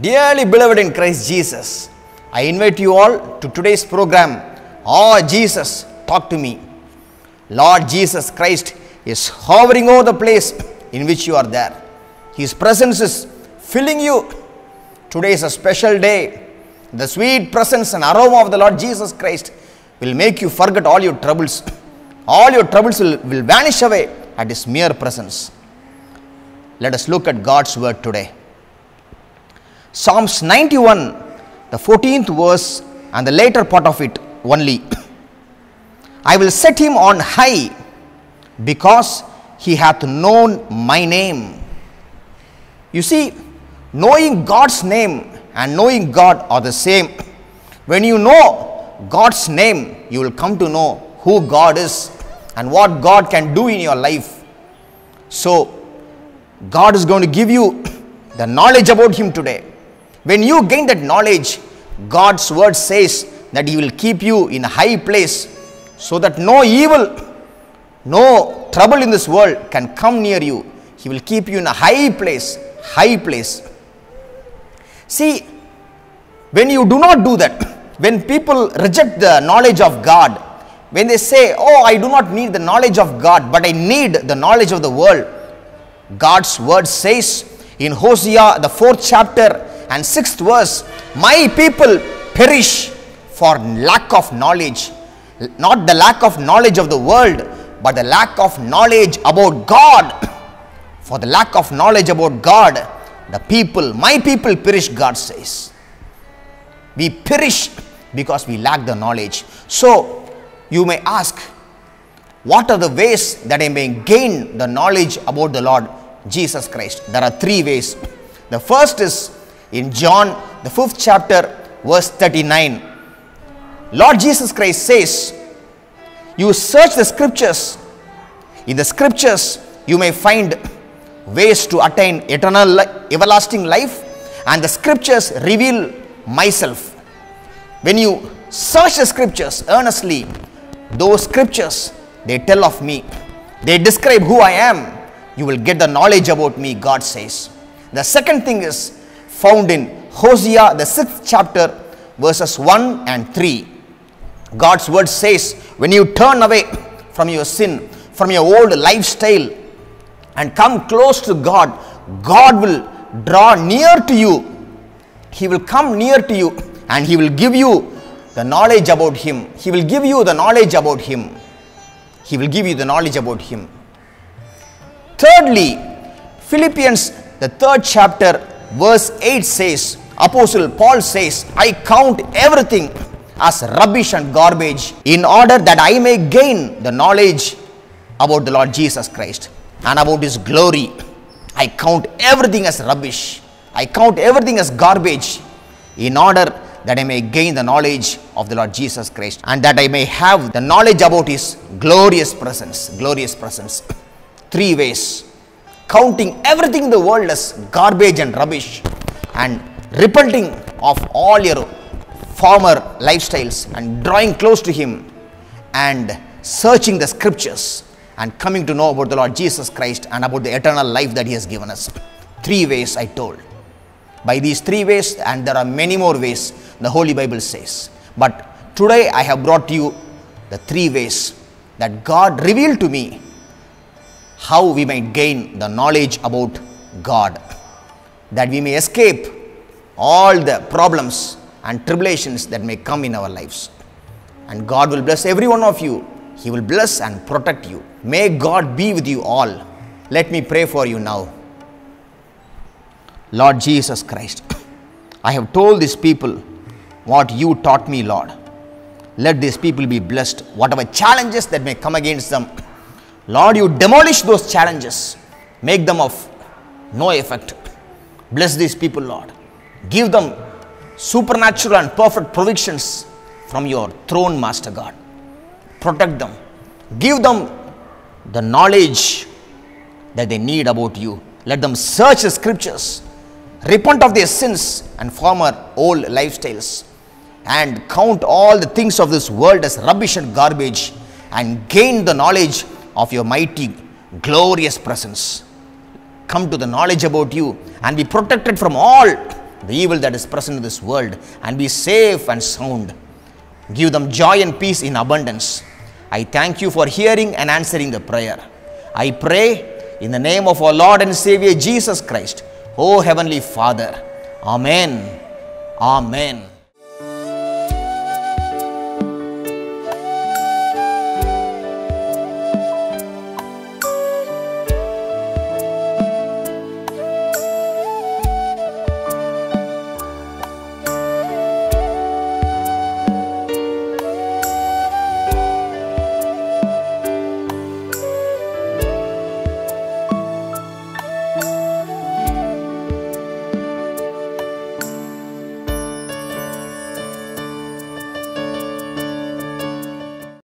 Dearly beloved in Christ Jesus, I invite you all to today's program, Oh Jesus, Talk to Me. Lord Jesus Christ is hovering over the place in which you are there. His presence is filling you. Today is a special day. The sweet presence and aroma of the Lord Jesus Christ will make you forget all your troubles. All your troubles will vanish away at His mere presence. Let us look at God's word today. Psalms 91, the 14th verse and the later part of it only. I will set him on high because he hath known my name. You see, knowing God's name and knowing God are the same. When you know God's name, you will come to know who God is and what God can do in your life. So, God is going to give you the knowledge about Him today. When you gain that knowledge, God's word says that He will keep you in a high place so that no evil, no trouble in this world can come near you. He will keep you in a high place, high place. See, when you do not do that, when people reject the knowledge of God, when they say, oh, I do not need the knowledge of God, but I need the knowledge of the world, God's word says in Hosea, the 4th chapter and 6th verse, my people perish for lack of knowledge. Not the lack of knowledge of the world, but the lack of knowledge about God. For the lack of knowledge about God, my people perish, God says. We perish because we lack the knowledge. So, you may ask, what are the ways that I may gain the knowledge about the Lord Jesus Christ? There are 3 ways. The first is in John, the 5th chapter, verse 39. Lord Jesus Christ says, you search the scriptures. In the scriptures, you may find ways to attain everlasting life, and the scriptures reveal myself. When you search the scriptures earnestly, those scriptures, they tell of me. They describe who I am. You will get the knowledge about me, God says. The second thing is found in Hosea, the 6th chapter, verses 1 and 3. God's word says, when you turn away from your sin, from your old lifestyle, and come close to God, God will draw near to you. He will come near to you and He will give you the knowledge about Him. He will give you the knowledge about Him. He will give you the knowledge about Him. Thirdly, Philippians, the 3rd chapter, verse 8 says, Apostle Paul says, I count everything as rubbish and garbage in order that I may gain the knowledge about the Lord Jesus Christ and about His glory. I count everything as rubbish. I count everything as garbage in order that I may gain the knowledge of the Lord Jesus Christ and that I may have the knowledge about His glorious presence. Glorious presence. 3 ways. Counting everything in the world as garbage and rubbish and repenting of all your former lifestyles and drawing close to Him and searching the scriptures and coming to know about the Lord Jesus Christ and about the eternal life that He has given us. 3 ways I told. By these 3 ways, and there are many more ways, the Holy Bible says. But today I have brought to you the 3 ways that God revealed to me how we might gain the knowledge about God, that we may escape all the problems and tribulations that may come in our lives. And God will bless every one of you. He will bless and protect you. May God be with you all. Let me pray for you now. Lord Jesus Christ, I have told these people what you taught me, Lord. Let these people be blessed. Whatever challenges that may come against them, Lord, you demolish those challenges. Make them of no effect. Bless these people, Lord. Give them supernatural and perfect provisions from your throne, Master God. Protect them. Give them the knowledge that they need about you. Let them search the scriptures, repent of their sins and former old lifestyles, and count all the things of this world as rubbish and garbage, and gain the knowledge of your mighty, glorious presence. Come to the knowledge about you and be protected from all the evil that is present in this world, and be safe and sound. Give them joy and peace in abundance. I thank you for hearing and answering the prayer. I pray in the name of our Lord and Savior Jesus Christ. O Heavenly Father. Amen. Amen.